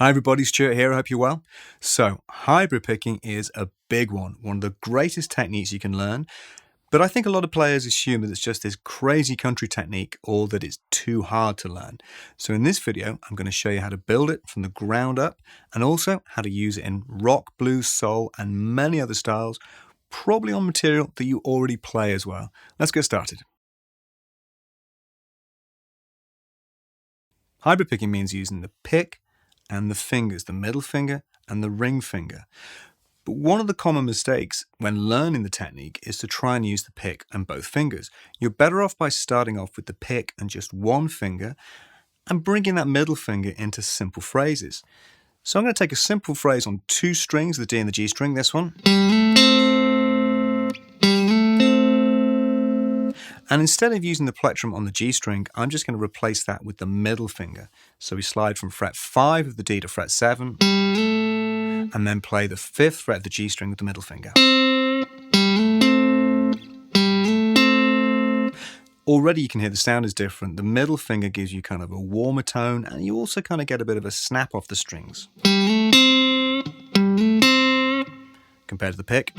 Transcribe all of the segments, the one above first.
Hi everybody, Stuart here, I hope you're well. So, hybrid picking is a big one of the greatest techniques you can learn, but I think a lot of players assume that it's just this crazy country technique or that it's too hard to learn. So in this video, I'm going to show you how to build it from the ground up and also how to use it in rock, blues, soul and many other styles, probably on material that you already play as well. Let's get started. Hybrid picking means using the pick and the fingers, the middle finger and the ring finger. But one of the common mistakes when learning the technique is to try and use the pick and both fingers. You're better off by starting off with the pick and just one finger and bringing that middle finger into simple phrases. So I'm going to take a simple phrase on two strings, the D and the G string, this one. And instead of using the plectrum on the G string, I'm just going to replace that with the middle finger. So we slide from fret 5 of the D to fret 7, and then play the 5th fret of the G string with the middle finger. Already you can hear the sound is different. The middle finger gives you kind of a warmer tone, and you also kind of get a bit of a snap off the strings compared to the pick.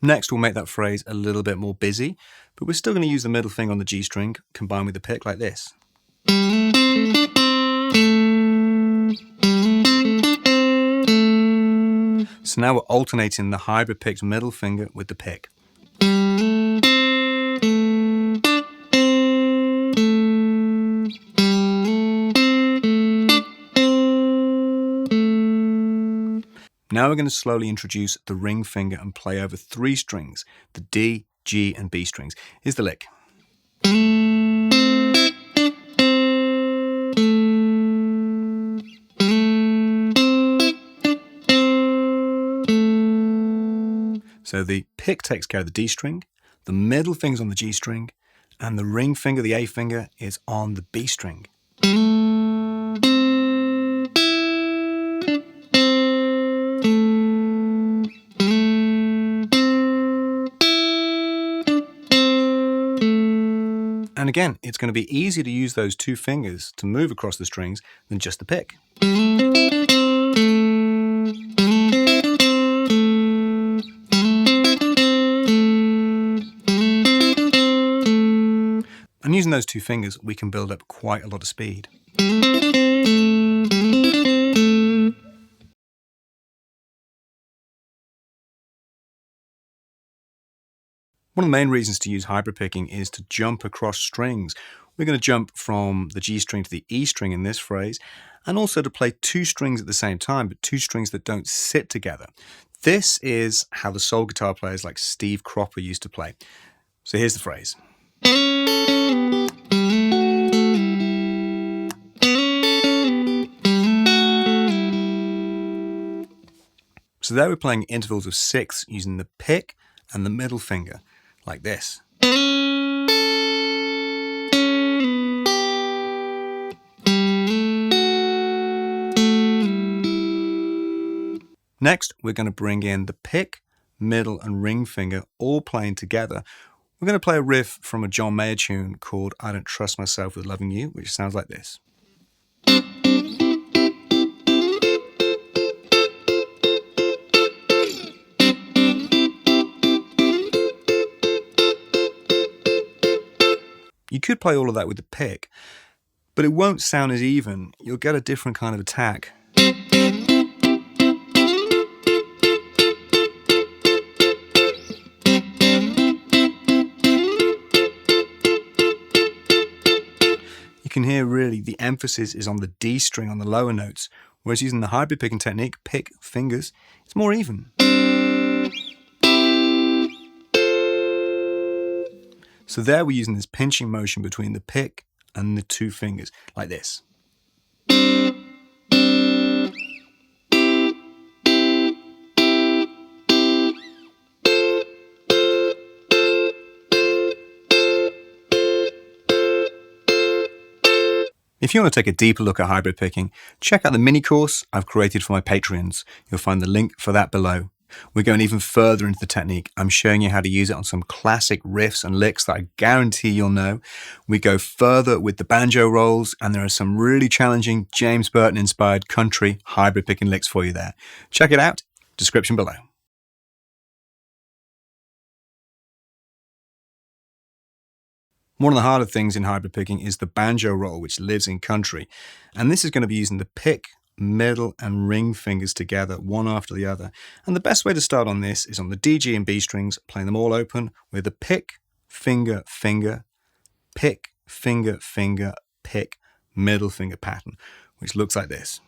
Next, we'll make that phrase a little bit more busy, but we're still going to use the middle finger on the G string combined with the pick like this. So now we're alternating the hybrid picked middle finger with the pick. Now we're going to slowly introduce the ring finger and play over 3 strings, the D, G and B strings. Here's the lick. So the pick takes care of the D string, the middle finger's on the G string, and the ring finger, the A finger, is on the B string. And again, it's going to be easier to use those 2 fingers to move across the strings than just the pick. And using those 2 fingers, we can build up quite a lot of speed. One of the main reasons to use hybrid picking is to jump across strings. We're going to jump from the G string to the E string in this phrase, and also to play 2 strings at the same time, but 2 strings that don't sit together. This is how the soul guitar players like Steve Cropper used to play. So here's the phrase. So there we're playing intervals of 6 using the pick and the middle finger, like this. Next, we're going to bring in the pick, middle and ring finger all playing together. We're going to play a riff from a John Mayer tune called I Don't Trust Myself With Loving You, which sounds like this. You could play all of that with the pick, but it won't sound as even. You'll get a different kind of attack. You can hear really the emphasis is on the D string on the lower notes, whereas using the hybrid picking technique, pick, fingers, it's more even. So there we're using this pinching motion between the pick and the 2 fingers, like this. If you want to take a deeper look at hybrid picking, check out the mini course I've created for my Patreons. You'll find the link for that below. We're going even further into the technique. I'm showing you how to use it on some classic riffs and licks that I guarantee you'll know. We go further with the banjo rolls, and there are some really challenging James Burton-inspired country hybrid picking licks for you there. Check it out, description below. One of the harder things in hybrid picking is the banjo roll, which lives in country. And this is going to be using the pick, middle, and ring fingers together, one after the other. And the best way to start on this is on the D, G, and B strings, playing them all open with the pick, finger, finger, pick, finger, finger, pick, middle finger pattern, which looks like this.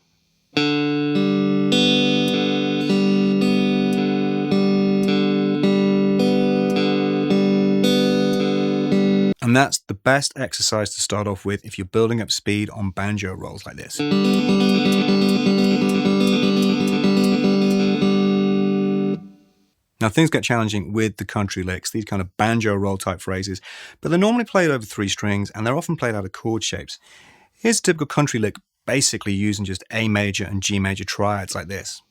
And that's the best exercise to start off with if you're building up speed on banjo rolls like this. Now things get challenging with the country licks, these kind of banjo roll type phrases, but they're normally played over 3 strings and they're often played out of chord shapes. Here's a typical country lick basically using just A major and G major triads like this.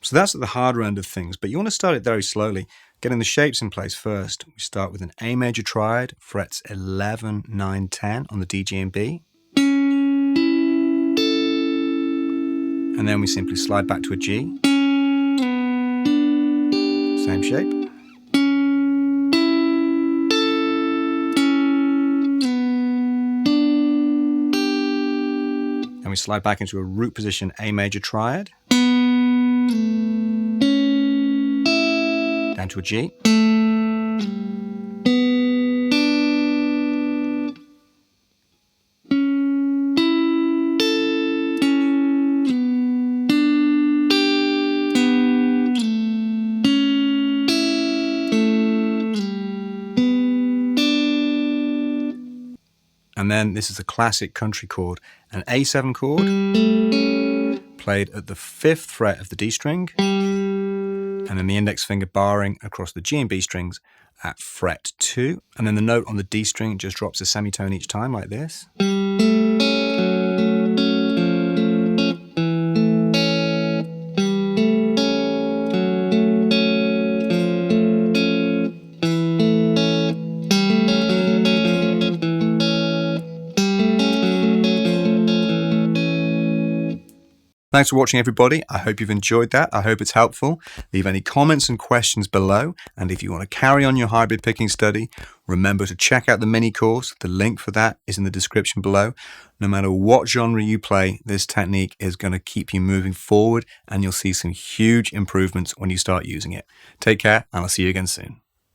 So that's at the harder end of things, but you want to start it very slowly, getting the shapes in place first. We start with an A major triad, frets 11, 9, 10 on the D, G, and B. And then we simply slide back to a G. Same shape. And we slide back into a root position A major triad. Down to a G. And then this is a classic country chord, an A7 chord played at the 5th fret of the D string, and then the index finger barring across the G and B strings at fret 2. And then the note on the D string just drops a semitone each time like this. Thanks for watching, everybody. I hope you've enjoyed that. I hope it's helpful. Leave any comments and questions below. And if you want to carry on your hybrid picking study, remember to check out the mini course. The link for that is in the description below. No matter what genre you play, this technique is going to keep you moving forward, and you'll see some huge improvements when you start using it. Take care, and I'll see you again soon.